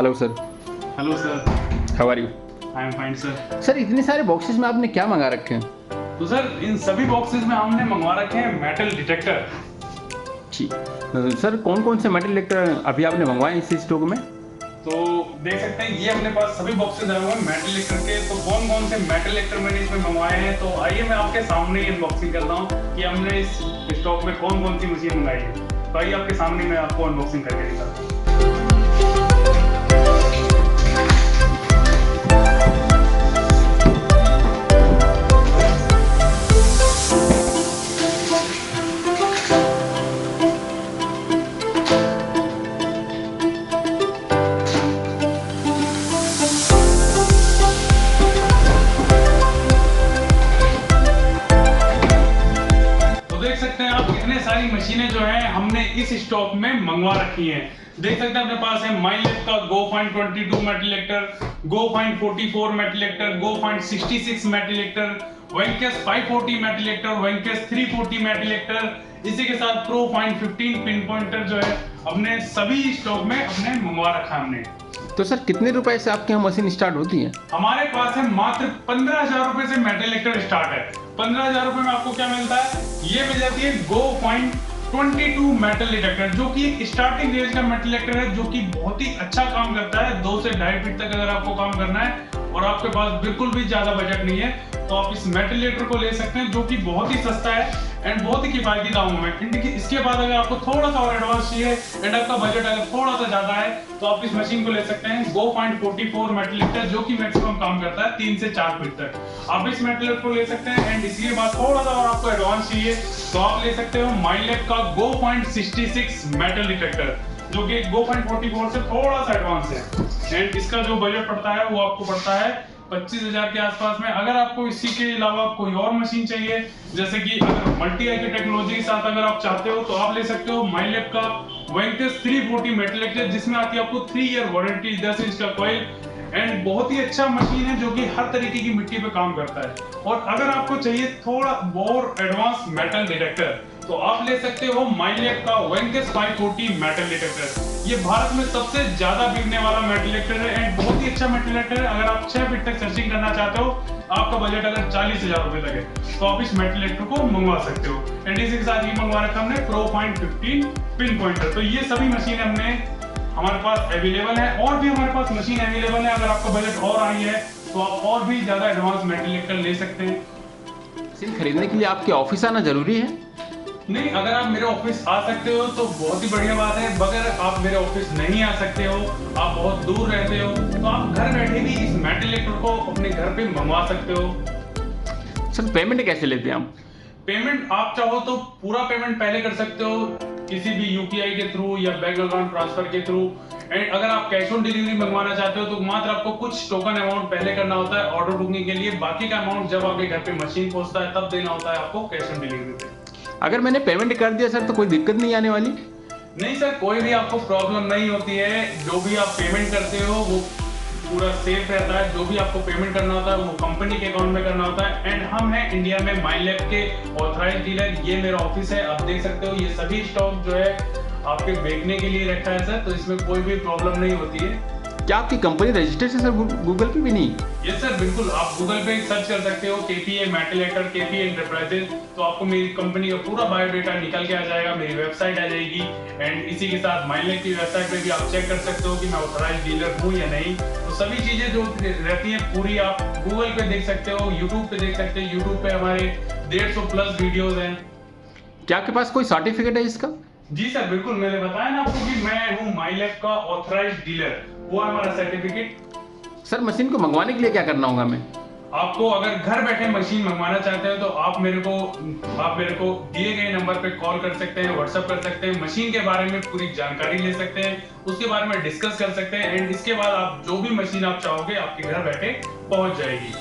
Hello sir. Hello sir, how are you? I am fine sir. Sir इतने सारे boxes में आपने क्या मंगा रखे हैं? तो सर इन सभी बॉक्सेस में हमने मंगवा रखे हैं मेटल डिटेक्टर। जी सर, कौन कौन से मेटल डिटेक्टर अभी आपने मंगवाए इस स्टॉक में? तो देख सकते हैं ये अपने पास सभी बॉक्सेस आए हुए हैं मेटल डिटेक्टर के। तो कौन कौन से मेटल डिटेक्टर मैंने इसमें मंगवाए हैं, तो आइए मैं आपके सामने ही अनबॉक्सिंग करता हूँ कि हमने इस स्टॉक में कौन कौन सी मशीन मंगाई है। तो आइए आपके सामने मैं आपको अनबॉक्सिंग करके दिखाता हूँ। देख सकते हैं आप कितने सारी मशीनें जो हैं हमने इस स्टॉक में मंगवा रखी हैं। देख सकते हैं अपने पास है माइलेब का Go Find 22 metal detector, Go Find 44 metal detector, Go Find 66 metal detector, Vanquish 540 metal detector, Vanquish 340 metal detector. इसी के साथ प्रो फाइंड 15 पिन पॉइंटर जो है अपने सभी स्टॉक में अपने मंगवा रखा हमने। तो सर कितने रुपए से आपके यहाँ मशीन स्टार्ट होती है? हमारे पास है मात्र 15,000 रुपए से मेटल डिटेक्टर स्टार्ट है। 15,000 रुपए में आपको क्या मिलता है, ये मिल जाती है गो फाइंड 22 मेटल डिटेक्टर, जो कि एक स्टार्टिंग रेंज का मेटल डिटेक्टर है, जो कि बहुत ही अच्छा काम करता है। 2 से 2.5 फीट तक अगर आपको काम करना है और आपके पास बिल्कुल भी ज्यादा बजट नहीं है, तो आप इस मेटल डिटेक्टर को ले सकते हैं, जो कि बहुत ही सस्ता है एंड बहुत ही किफायती दामों में। इसके बाद अगर आपको थोड़ा सा और एडवांस चाहिए एंड आपका बजट अगर थोड़ा सा ज्यादा है, तो आप इस मशीन को ले सकते हैं गो फाइंड 44 मेटल डिटेक्टर, जो कि मैक्सिमम काम करता है 3 से 4 फीट तक। आप इस मेटल डिटेक्टर को ले सकते हैं एंड इसके बाद थोड़ा सा और आपको एडवांस चाहिए, तो आप ले सकते हो माइलेब का गो फाइंड 66 मेटल डिटेक्टर, जो कि गो फाइंड 44 से थोड़ा सा एडवांस है एंड इसका जो बजट पड़ता है वो आपको पड़ता है 25,000 के आसपास में। अगर आपको इसी के अलावा कोई और मशीन चाहिए, जैसे कि अगर मल्टी आई की टेक्नोलॉजी के साथ अगर आप चाहते हो, तो आप ले सकते हो माइलेब का वेंकस 340 मेटल डिटेक्टर, जिसमें आती है आपको 3 ईयर वारंटी, 10 इंच का कॉइल एंड बहुत ही अच्छा मशीन है, जो कि हर तरीके की मिट्टी पे काम करता है। और अगर आपको चाहिए थोड़ा और एडवांस मेटल डिटेक्टर, तो आप ले सकते हो माइलेब का वेंकस 540 मेटल डिटेक्टर। ये भारत में सबसे ज्यादा बिकने वाला मेटल डिटेक्टर है एंड बहुत ही अच्छा मेटल डिटेक्टर है। अगर आप 6 फीट तक सर्चिंग करना चाहते हो, आपका बजट अगर 40,000 रुपए तक है, तो आप इस मेटल डिटेक्टर को मंगवा सकते हो। एंड इसी के साथ ये मंगवा रखा हमने प्रो फाइंड 15 पिन पॉइंटर। तो ये सभी मशीन हमने हमारे पास अवेलेबल है, और भी हमारे पास मशीन अवेलेबल है। अगर आपका बजट और आई है, तो आप और भी ज्यादा एडवांस मेटल डिटेक्टर ले सकते हैं। मशीन खरीदने के लिए आपके ऑफिस आना जरूरी है? नहीं, अगर आप मेरे ऑफिस आ सकते हो तो बहुत ही बढ़िया बात है। अगर आप मेरे ऑफिस नहीं आ सकते हो, आप बहुत दूर रहते हो, तो आप घर बैठे भी इस मेटल डिटेक्टर को अपने घर पे मंगवा सकते हो। सर पेमेंट कैसे लेते हैं आप? पेमेंट आप चाहो तो पूरा पेमेंट पहले कर सकते हो, किसी भी यूपीआई के थ्रू या बैंक अकाउंट ट्रांसफर के थ्रू। एंड अगर आप कैश ऑन डिलीवरी मंगवाना चाहते हो, तो मात्र आपको कुछ टोकन अमाउंट पहले करना होता है ऑर्डर बुकिंग के लिए। बाकी का अमाउंट जब आपके घर पे मशीन पहुंचता है, तब देना होता है आपको कैश ऑन डिलीवरी पे। अगर मैंने पेमेंट कर दिया सर, तो कोई दिक्कत नहीं आने वाली? नहीं सर, कोई भी आपको प्रॉब्लम नहीं होती है। जो भी आप पेमेंट करते हो वो पूरा सेफ रहता है। जो भी आपको पेमेंट करना होता है वो कंपनी के अकाउंट में करना होता है। एंड हम हैं इंडिया में माइलेब के ऑथराइज्ड डीलर। ये मेरा ऑफिस है, आप देख सकते हो। ये सभी स्टॉक जो है आपके बेचने के लिए रखा है सर, तो इसमें कोई भी प्रॉब्लम नहीं होती है। क्या आपकी कंपनी रजिस्टर्ड है सर गूगल पे भी? नहीं। यस सर, बिल्कुल। आप गूगल पे सर्च कर सकते हो KPA metal detector, KPA enterprises, तो आपको मेरी कंपनी का पूरा बायोडेटा निकल के आ जाएगा, मेरी वेबसाइट आ जाएगी। एंड इसी के साथ माइलेब की वेबसाइट पे भी आप चेक कर सकते हो कि मैं ऑथराइज्ड डीलर हूँ या नहीं। तो सभी चीजें जो रहती हैं पूरी आप गूगल पे देख सकते हो, यूट्यूब पे देख सकते हो। यूट्यूब पे हमारे 150 प्लस वीडियोज हैं। क्या आपके पास कोई सर्टिफिकेट है इसका? जी सर, बिल्कुल। मैंने बताया ना आपको कि मैं हूँ माइलेब का ऑथराइज्ड डीलर, वो है हमारा सर्टिफिकेट। सर मशीन को मंगवाने के लिए क्या करना होगा? मैं आपको अगर घर बैठे मशीन मंगवाना चाहते हो, तो आप मेरे को दिए गए नंबर पे कॉल कर सकते हैं, व्हाट्सएप कर सकते हैं, मशीन के बारे में पूरी जानकारी ले सकते हैं, उसके बारे में डिस्कस कर सकते हैं। एंड इसके बाद आप जो भी मशीन आप चाहोगे आपके घर बैठे पहुंच जाएगी।